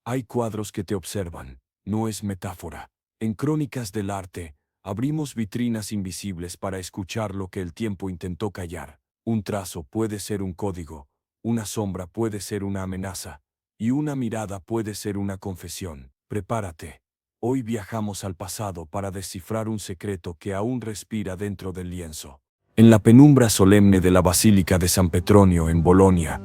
Hay cuadros que te observan, no es metáfora. En Crónicas del Arte, abrimos vitrinas invisibles para escuchar lo que el tiempo intentó callar. Un trazo puede ser un código, una sombra puede ser una amenaza, y una mirada puede ser una confesión. Prepárate. Hoy viajamos al pasado para descifrar un secreto que aún respira dentro del lienzo. En la penumbra solemne de la Basílica de San Petronio en Bolonia,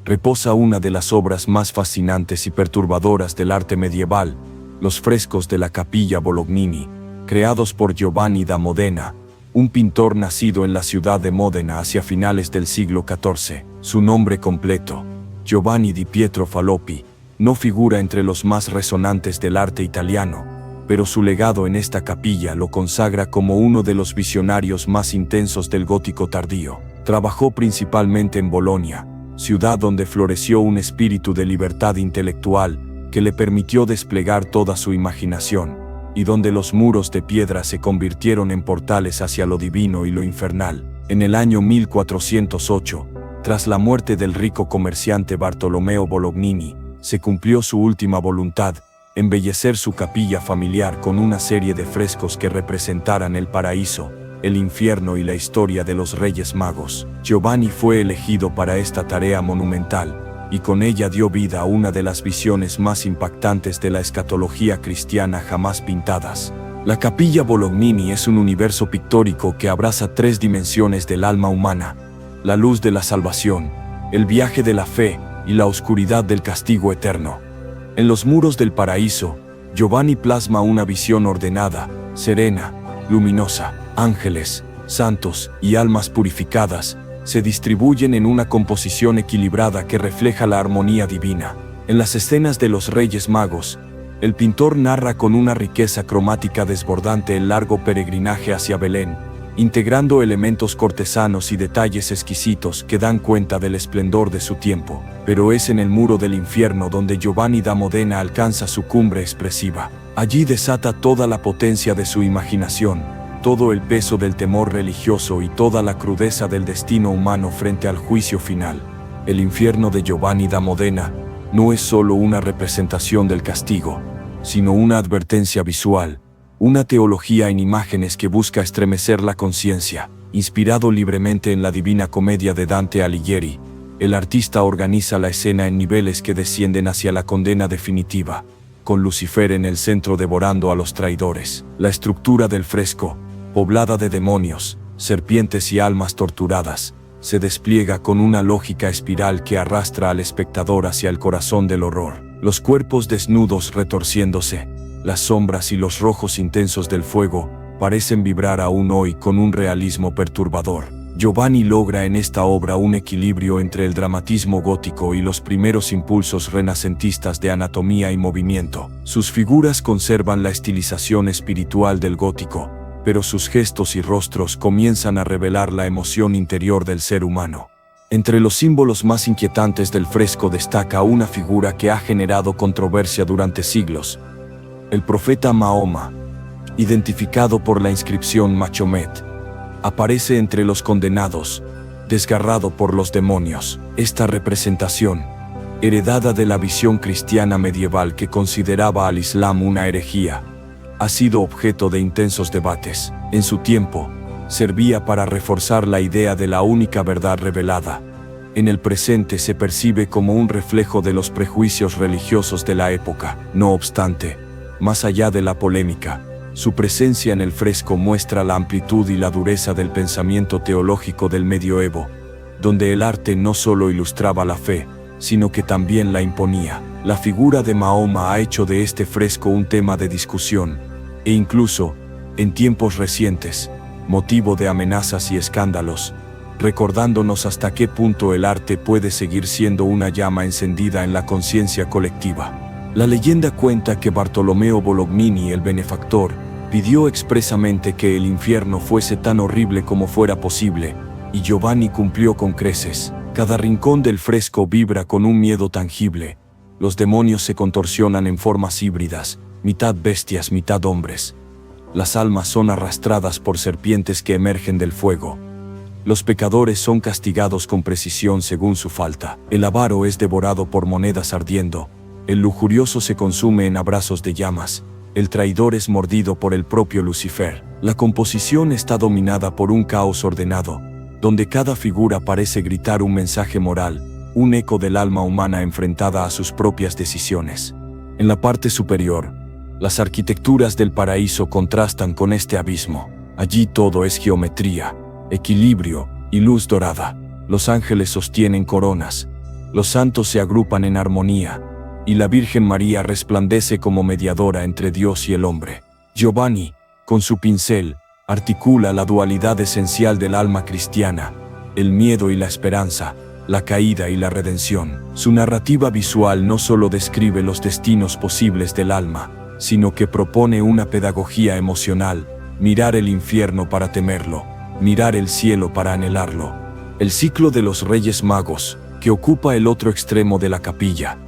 reposa una de las obras más fascinantes y perturbadoras del arte medieval, los frescos de la Capilla Bolognini, creados por Giovanni da Modena, un pintor nacido en la ciudad de Módena hacia finales del siglo XIV. Su nombre completo, Giovanni di Pietro Fallopi, no figura entre los más resonantes del arte italiano, pero su legado en esta capilla lo consagra como uno de los visionarios más intensos del gótico tardío. Trabajó principalmente en Bolonia, ciudad donde floreció un espíritu de libertad intelectual que le permitió desplegar toda su imaginación, y donde los muros de piedra se convirtieron en portales hacia lo divino y lo infernal. En el año 1408, tras la muerte del rico comerciante Bartolomeo Bolognini, se cumplió su última voluntad, embellecer su capilla familiar con una serie de frescos que representaran el paraíso, el infierno y la historia de los Reyes Magos. Giovanni fue elegido para esta tarea monumental, y con ella dio vida a una de las visiones más impactantes de la escatología cristiana jamás pintadas. La Capilla Bolognini es un universo pictórico que abraza tres dimensiones del alma humana: la luz de la salvación, el viaje de la fe y la oscuridad del castigo eterno. En los muros del paraíso, Giovanni plasma una visión ordenada, serena, luminosa. Ángeles, santos y almas purificadas se distribuyen en una composición equilibrada que refleja la armonía divina. En las escenas de los Reyes Magos, el pintor narra con una riqueza cromática desbordante el largo peregrinaje hacia Belén, integrando elementos cortesanos y detalles exquisitos que dan cuenta del esplendor de su tiempo. Pero es en el muro del infierno donde Giovanni da Modena alcanza su cumbre expresiva. Allí desata toda la potencia de su imaginación, todo el peso del temor religioso y toda la crudeza del destino humano frente al juicio final. El infierno de Giovanni da Modena no es solo una representación del castigo, sino una advertencia visual, una teología en imágenes que busca estremecer la conciencia. Inspirado libremente en la Divina Comedia de Dante Alighieri, el artista organiza la escena en niveles que descienden hacia la condena definitiva, con Lucifer en el centro devorando a los traidores. La estructura del fresco, poblada de demonios, serpientes y almas torturadas, se despliega con una lógica espiral que arrastra al espectador hacia el corazón del horror. Los cuerpos desnudos retorciéndose, las sombras y los rojos intensos del fuego parecen vibrar aún hoy con un realismo perturbador. Giovanni logra en esta obra un equilibrio entre el dramatismo gótico y los primeros impulsos renacentistas de anatomía y movimiento. Sus figuras conservan la estilización espiritual del gótico, pero sus gestos y rostros comienzan a revelar la emoción interior del ser humano. Entre los símbolos más inquietantes del fresco destaca una figura que ha generado controversia durante siglos: el profeta Mahoma, identificado por la inscripción Mahomet, aparece entre los condenados, desgarrado por los demonios. Esta representación, heredada de la visión cristiana medieval que consideraba al Islam una herejía, ha sido objeto de intensos debates. En su tiempo, servía para reforzar la idea de la única verdad revelada. En el presente se percibe como un reflejo de los prejuicios religiosos de la época. No obstante, más allá de la polémica, su presencia en el fresco muestra la amplitud y la dureza del pensamiento teológico del medioevo, donde el arte no solo ilustraba la fe, sino que también la imponía. La figura de Mahoma ha hecho de este fresco un tema de discusión, e incluso, en tiempos recientes, motivo de amenazas y escándalos, recordándonos hasta qué punto el arte puede seguir siendo una llama encendida en la conciencia colectiva. La leyenda cuenta que Bartolomeo Bolognini, el benefactor, pidió expresamente que el infierno fuese tan horrible como fuera posible, y Giovanni cumplió con creces. Cada rincón del fresco vibra con un miedo tangible. Los demonios se contorsionan en formas híbridas, mitad bestias, mitad hombres. Las almas son arrastradas por serpientes que emergen del fuego. Los pecadores son castigados con precisión según su falta. El avaro es devorado por monedas ardiendo, el lujurioso se consume en abrazos de llamas, el traidor es mordido por el propio Lucifer. La composición está dominada por un caos ordenado, donde cada figura parece gritar un mensaje moral, un eco del alma humana enfrentada a sus propias decisiones. En la parte superior, las arquitecturas del paraíso contrastan con este abismo. Allí todo es geometría, equilibrio y luz dorada. Los ángeles sostienen coronas, los santos se agrupan en armonía, y la Virgen María resplandece como mediadora entre Dios y el hombre. Giovanni, con su pincel, articula la dualidad esencial del alma cristiana, el miedo y la esperanza, la caída y la redención. Su narrativa visual no solo describe los destinos posibles del alma, sino que propone una pedagogía emocional: mirar el infierno para temerlo, mirar el cielo para anhelarlo. El ciclo de los Reyes Magos, que ocupa el otro extremo de la capilla,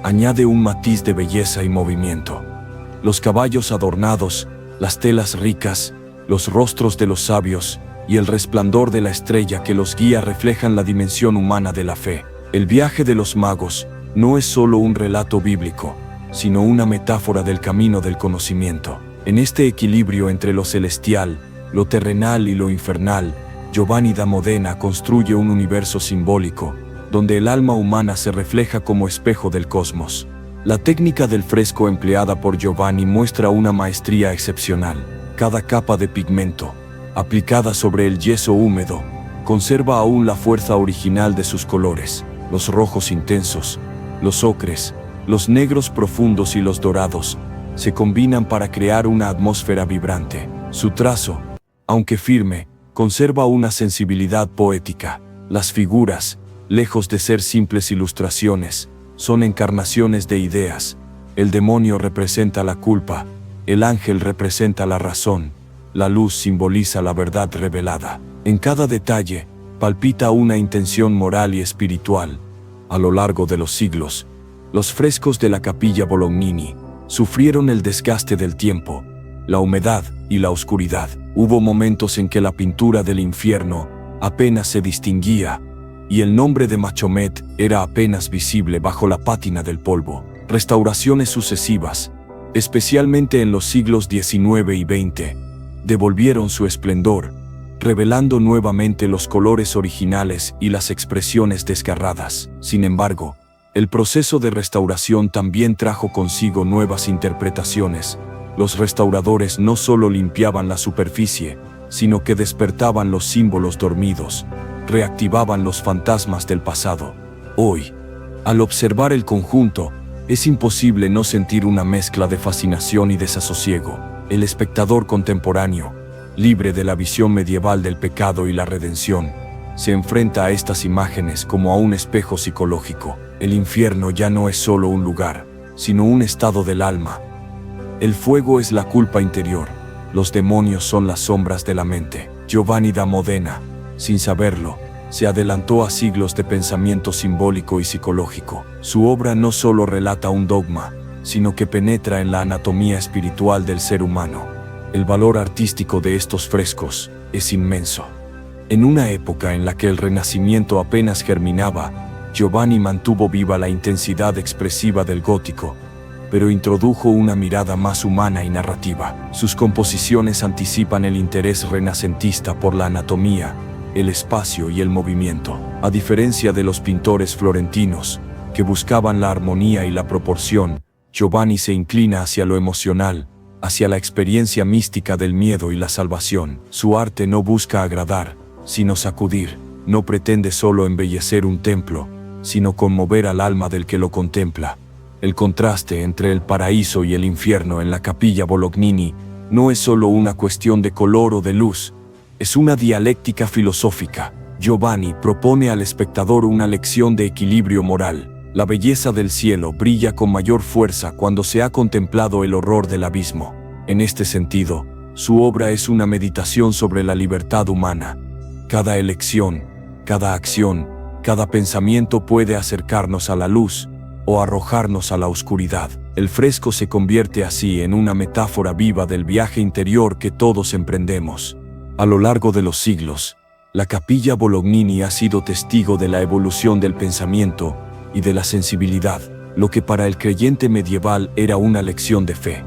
añade un matiz de belleza y movimiento. Los caballos adornados, las telas ricas, los rostros de los sabios y el resplandor de la estrella que los guía reflejan la dimensión humana de la fe. El viaje de los magos no es solo un relato bíblico, sino una metáfora del camino del conocimiento. En este equilibrio entre lo celestial, lo terrenal y lo infernal, Giovanni da Modena construye un universo simbólico, donde el alma humana se refleja como espejo del cosmos. La técnica del fresco empleada por Giovanni muestra una maestría excepcional. Cada capa de pigmento, aplicada sobre el yeso húmedo, conserva aún la fuerza original de sus colores: los rojos intensos, los ocres, los negros profundos y los dorados, se combinan para crear una atmósfera vibrante. Su trazo, aunque firme, conserva una sensibilidad poética. Las figuras, lejos de ser simples ilustraciones, son encarnaciones de ideas. El demonio representa la culpa, el ángel representa la razón, la luz simboliza la verdad revelada. En cada detalle, palpita una intención moral y espiritual. A lo largo de los siglos, los frescos de la Capilla Bolognini sufrieron el desgaste del tiempo, la humedad y la oscuridad. Hubo momentos en que la pintura del infierno apenas se distinguía, y el nombre de Machomet era apenas visible bajo la pátina del polvo. Restauraciones sucesivas, especialmente en los siglos XIX y XX, devolvieron su esplendor, revelando nuevamente los colores originales y las expresiones desgarradas. Sin embargo, el proceso de restauración también trajo consigo nuevas interpretaciones. Los restauradores no solo limpiaban la superficie, sino que despertaban los símbolos dormidos, reactivaban los fantasmas del pasado. Hoy, al observar el conjunto, es imposible no sentir una mezcla de fascinación y desasosiego. El espectador contemporáneo, libre de la visión medieval del pecado y la redención, se enfrenta a estas imágenes como a un espejo psicológico. El infierno ya no es solo un lugar, sino un estado del alma. El fuego es la culpa interior, los demonios son las sombras de la mente. Giovanni da Modena, sin saberlo, se adelantó a siglos de pensamiento simbólico y psicológico. Su obra no solo relata un dogma, sino que penetra en la anatomía espiritual del ser humano. El valor artístico de estos frescos es inmenso. En una época en la que el Renacimiento apenas germinaba, Giovanni mantuvo viva la intensidad expresiva del gótico, pero introdujo una mirada más humana y narrativa. Sus composiciones anticipan el interés renacentista por la anatomía, el espacio y el movimiento. A diferencia de los pintores florentinos, que buscaban la armonía y la proporción, Giovanni se inclina hacia lo emocional, hacia la experiencia mística del miedo y la salvación. Su arte no busca agradar, sino sacudir. No pretende solo embellecer un templo, sino conmover al alma del que lo contempla. El contraste entre el paraíso y el infierno en la Capilla Bolognini no es solo una cuestión de color o de luz, es una dialéctica filosófica. Giovanni propone al espectador una lección de equilibrio moral. La belleza del cielo brilla con mayor fuerza cuando se ha contemplado el horror del abismo. En este sentido, su obra es una meditación sobre la libertad humana. Cada elección, cada acción, cada pensamiento puede acercarnos a la luz o arrojarnos a la oscuridad. El fresco se convierte así en una metáfora viva del viaje interior que todos emprendemos. A lo largo de los siglos, la Capilla Bolognini ha sido testigo de la evolución del pensamiento y de la sensibilidad. lo que para el creyente medieval era una lección de fe.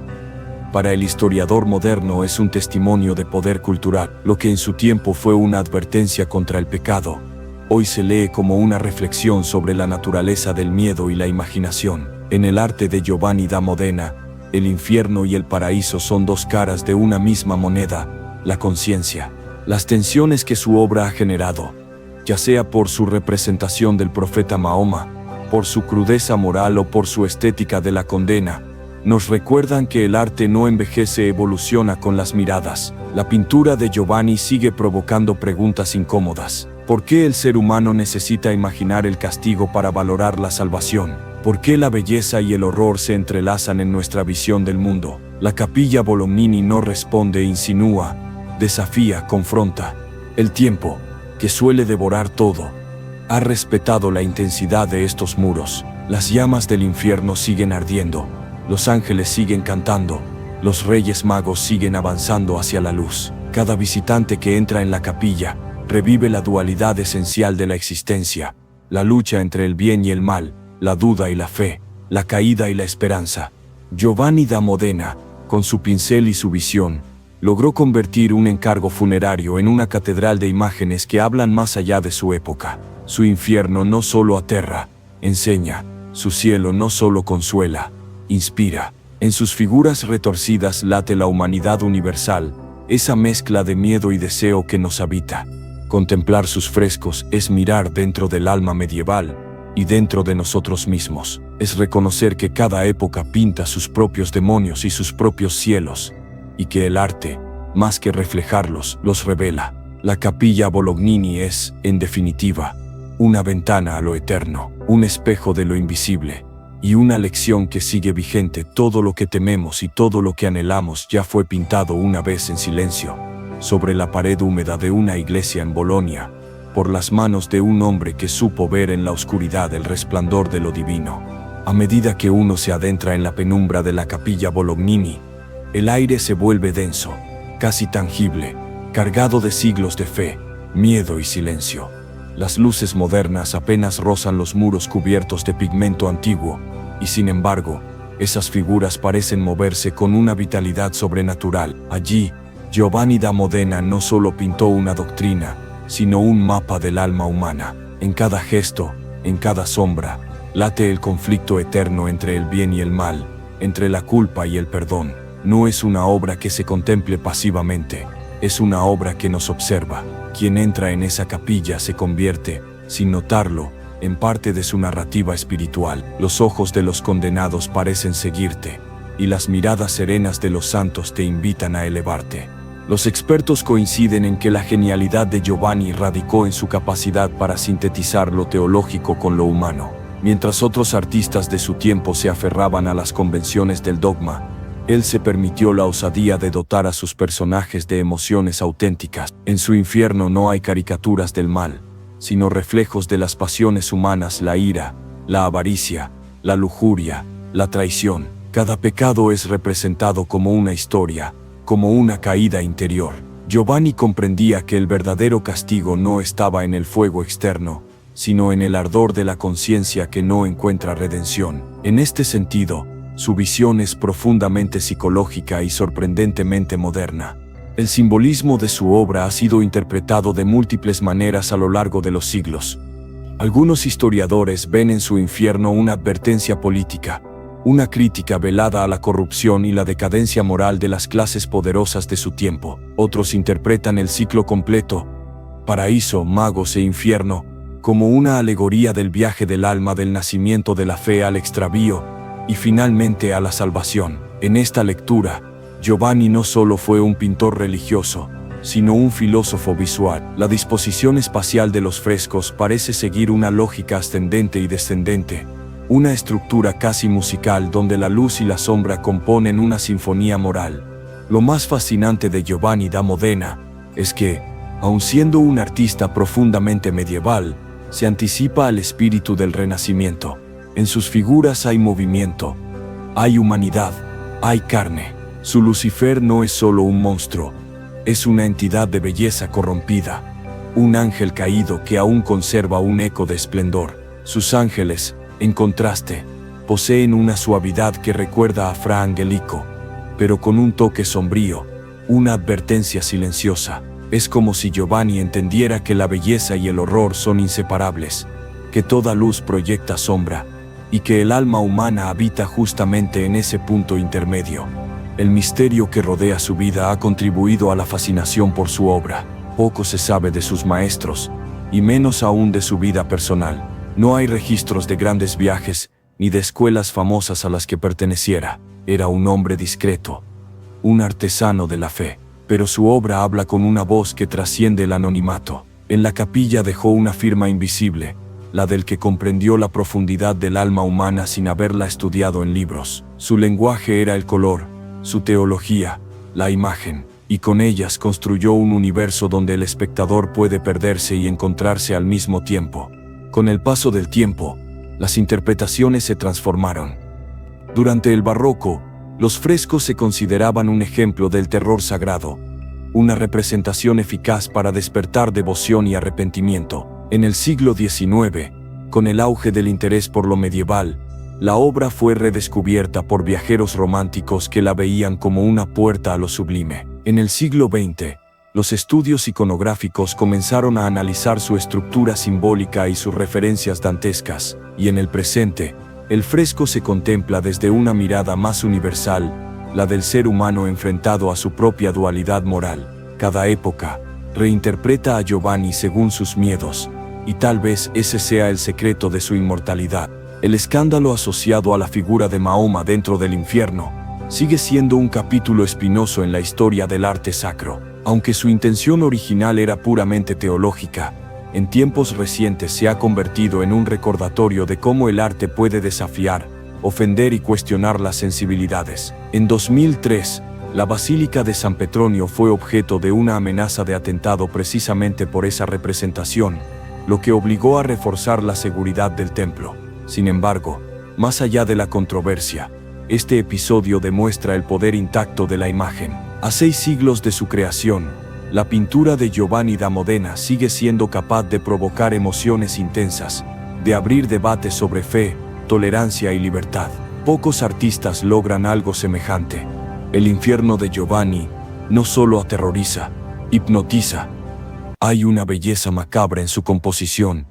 Para el historiador moderno es un testimonio de poder cultural, lo que en su tiempo fue una advertencia contra el pecado. Hoy se lee como una reflexión sobre la naturaleza del miedo y la imaginación. En el arte de Giovanni da Modena, el infierno y el paraíso son dos caras de una misma moneda, la conciencia. Las tensiones que su obra ha generado, ya sea por su representación del profeta Mahoma, por su crudeza moral o por su estética de la condena, nos recuerdan que el arte no envejece, evoluciona con las miradas. La pintura de Giovanni sigue provocando preguntas incómodas. ¿Por qué el ser humano necesita imaginar el castigo para valorar la salvación? ¿Por qué la belleza y el horror se entrelazan en nuestra visión del mundo? La Capilla Bolognini no responde, insinúa, desafía, confronta. El tiempo, que suele devorar todo, ha respetado la intensidad de estos muros. Las llamas del infierno siguen ardiendo, los ángeles siguen cantando, los reyes magos siguen avanzando hacia la luz. Cada visitante que entra en la capilla revive la dualidad esencial de la existencia, la lucha entre el bien y el mal, la duda y la fe, la caída y la esperanza. Giovanni da Modena, con su pincel y su visión, logró convertir un encargo funerario en una catedral de imágenes que hablan más allá de su época. Su infierno no solo aterra, enseña; su cielo no solo consuela, inspira. En sus figuras retorcidas late la humanidad universal, esa mezcla de miedo y deseo que nos habita. Contemplar sus frescos es mirar dentro del alma medieval y dentro de nosotros mismos. Es reconocer que cada época pinta sus propios demonios y sus propios cielos, y que el arte, más que reflejarlos, los revela. La Capilla Bolognini es, en definitiva, una ventana a lo eterno, un espejo de lo invisible, y una lección que sigue vigente. Todo lo que tememos y todo lo que anhelamos ya fue pintado una vez en silencio, sobre la pared húmeda de una iglesia en Bolonia, por las manos de un hombre que supo ver en la oscuridad el resplandor de lo divino. A medida que uno se adentra en la penumbra de la Capilla Bolognini, el aire se vuelve denso, casi tangible, cargado de siglos de fe, miedo y silencio. Las luces modernas apenas rozan los muros cubiertos de pigmento antiguo, y sin embargo, esas figuras parecen moverse con una vitalidad sobrenatural. Allí, Giovanni da Modena no solo pintó una doctrina, sino un mapa del alma humana. En cada gesto, en cada sombra, late el conflicto eterno entre el bien y el mal, entre la culpa y el perdón. No es una obra que se contemple pasivamente, es una obra que nos observa. Quien entra en esa capilla se convierte, sin notarlo, en parte de su narrativa espiritual. Los ojos de los condenados parecen seguirte, y las miradas serenas de los santos te invitan a elevarte. Los expertos coinciden en que la genialidad de Giovanni radicó en su capacidad para sintetizar lo teológico con lo humano. Mientras otros artistas de su tiempo se aferraban a las convenciones del dogma, él se permitió la osadía de dotar a sus personajes de emociones auténticas. En su infierno no hay caricaturas del mal, sino reflejos de las pasiones humanas: la ira, la avaricia, la lujuria, la traición. Cada pecado es representado como una historia, como una caída interior. Giovanni comprendía que el verdadero castigo no estaba en el fuego externo, sino en el ardor de la conciencia que no encuentra redención. En este sentido, su visión es profundamente psicológica y sorprendentemente moderna. El simbolismo de su obra ha sido interpretado de múltiples maneras a lo largo de los siglos. Algunos historiadores ven en su infierno una advertencia política, una crítica velada a la corrupción y la decadencia moral de las clases poderosas de su tiempo. Otros interpretan el ciclo completo, paraíso, magos e infierno, como una alegoría del viaje del alma del nacimiento de la fe al extravío y finalmente a la salvación. En esta lectura, Giovanni no solo fue un pintor religioso, sino un filósofo visual. La disposición espacial de los frescos parece seguir una lógica ascendente y descendente, una estructura casi musical donde la luz y la sombra componen una sinfonía moral. Lo más fascinante de Giovanni da Modena es que, aun siendo un artista profundamente medieval, se anticipa al espíritu del Renacimiento. En sus figuras hay movimiento, hay humanidad, hay carne. Su Lucifer no es solo un monstruo, es una entidad de belleza corrompida, un ángel caído que aún conserva un eco de esplendor. Sus ángeles, en contraste, Poseen una suavidad que recuerda a Fra Angelico, pero con un toque sombrío, una advertencia silenciosa. Es como si Giovanni entendiera que la belleza y el horror son inseparables, que toda luz proyecta sombra, y que el alma humana habita justamente en ese punto intermedio. El misterio que rodea su vida ha contribuido a la fascinación por su obra. Poco se sabe de sus maestros, y menos aún de su vida personal. No hay registros de grandes viajes, ni de escuelas famosas a las que perteneciera. Era un hombre discreto, un artesano de la fe, pero su obra habla con una voz que trasciende el anonimato. En la capilla dejó una firma invisible, la del que comprendió la profundidad del alma humana sin haberla estudiado en libros. Su lenguaje era el color, su teología, la imagen, y con ellas construyó un universo donde el espectador puede perderse y encontrarse al mismo tiempo. Con el paso del tiempo, las interpretaciones se transformaron. Durante el barroco, los frescos se consideraban un ejemplo del terror sagrado, una representación eficaz para despertar devoción y arrepentimiento. En el siglo XIX, con el auge del interés por lo medieval, la obra fue redescubierta por viajeros románticos que la veían como una puerta a lo sublime. En el siglo XX, los estudios iconográficos comenzaron a analizar su estructura simbólica y sus referencias dantescas, y en el presente, el fresco se contempla desde una mirada más universal, la del ser humano enfrentado a su propia dualidad moral. Cada época reinterpreta a Giovanni según sus miedos, y tal vez ese sea el secreto de su inmortalidad. El escándalo asociado a la figura de Mahoma dentro del infierno sigue siendo un capítulo espinoso en la historia del arte sacro. Aunque su intención original era puramente teológica, en tiempos recientes se ha convertido en un recordatorio de cómo el arte puede desafiar, ofender y cuestionar las sensibilidades. En 2003, la Basílica de San Petronio fue objeto de una amenaza de atentado precisamente por esa representación, lo que obligó a reforzar la seguridad del templo. Sin embargo, más allá de la controversia, este episodio demuestra el poder intacto de la imagen. A 6 siglos de su creación, la pintura de Giovanni da Modena sigue siendo capaz de provocar emociones intensas, de abrir debates sobre fe, tolerancia y libertad. Pocos artistas logran algo semejante. El infierno de Giovanni no solo aterroriza, hipnotiza. Hay una belleza macabra en su composición,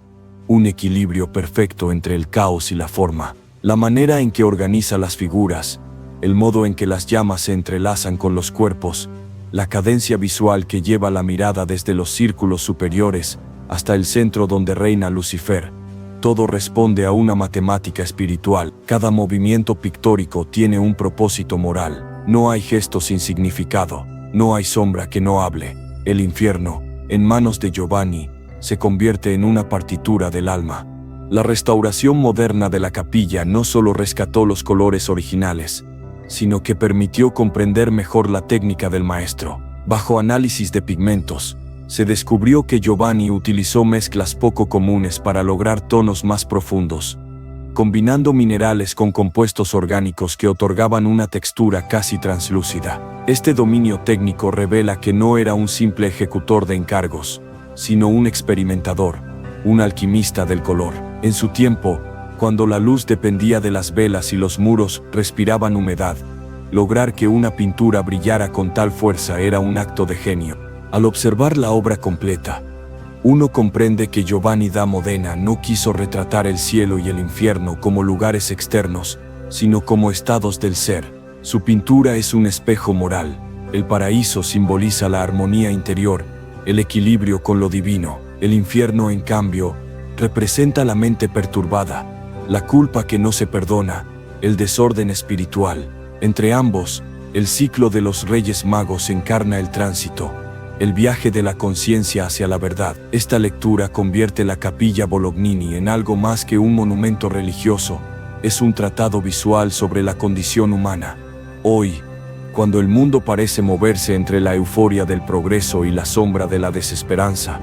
un equilibrio perfecto entre el caos y la forma. La manera en que organiza las figuras, el modo en que las llamas se entrelazan con los cuerpos, la cadencia visual que lleva la mirada desde los círculos superiores hasta el centro donde reina Lucifer, todo responde a una matemática espiritual. Cada movimiento pictórico tiene un propósito moral. No hay gesto sin significado, no hay sombra que no hable. El infierno, en manos de Giovanni, se convierte en una partitura del alma. La restauración moderna de la capilla no solo rescató los colores originales, sino que permitió comprender mejor la técnica del maestro. Bajo análisis de pigmentos, se descubrió que Giovanni utilizó mezclas poco comunes para lograr tonos más profundos, combinando minerales con compuestos orgánicos que otorgaban una textura casi translúcida. Este dominio técnico revela que no era un simple ejecutor de encargos, sino un experimentador, un alquimista del color. En su tiempo, cuando la luz dependía de las velas y los muros respiraban humedad, lograr que una pintura brillara con tal fuerza era un acto de genio. Al observar la obra completa, uno comprende que Giovanni da Modena no quiso retratar el cielo y el infierno como lugares externos, sino como estados del ser. Su pintura es un espejo moral. El paraíso simboliza la armonía interior, el equilibrio con lo divino. El infierno, en cambio, representa la mente perturbada, la culpa que no se perdona, el desorden espiritual. Entre ambos, el ciclo de los Reyes Magos encarna el tránsito, el viaje de la conciencia hacia la verdad. Esta lectura convierte la Capilla Bolognini en algo más que un monumento religioso, es un tratado visual sobre la condición humana. Hoy, cuando el mundo parece moverse entre la euforia del progreso y la sombra de la desesperanza,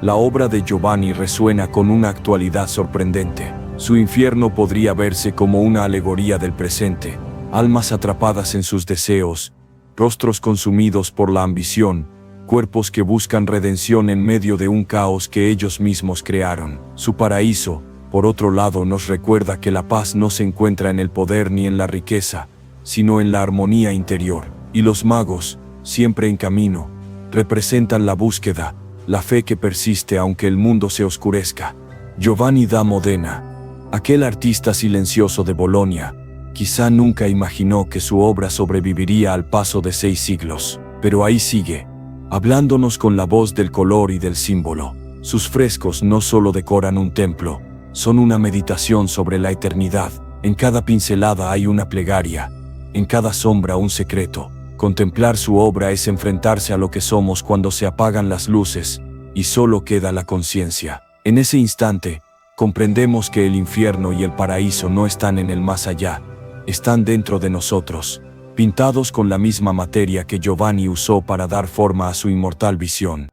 la obra de Giovanni resuena con una actualidad sorprendente. Su infierno podría verse como una alegoría del presente, almas atrapadas en sus deseos, rostros consumidos por la ambición, cuerpos que buscan redención en medio de un caos que ellos mismos crearon. Su paraíso, Por otro lado, nos recuerda que la paz no se encuentra en el poder ni en la riqueza, sino en la armonía interior. Y los magos, siempre en camino, representan la búsqueda, la fe que persiste aunque el mundo se oscurezca. Giovanni da Modena, aquel artista silencioso de Bolonia, quizá nunca imaginó que su obra sobreviviría al paso de 6 siglos, pero ahí sigue, hablándonos con la voz del color y del símbolo. Sus frescos no solo decoran un templo, son una meditación sobre la eternidad. En cada pincelada hay una plegaria, en cada sombra un secreto. Contemplar su obra es enfrentarse a lo que somos cuando se apagan las luces y solo queda la conciencia. En ese instante, comprendemos que el infierno y el paraíso no están en el más allá, están dentro de nosotros, pintados con la misma materia que Giovanni usó para dar forma a su inmortal visión.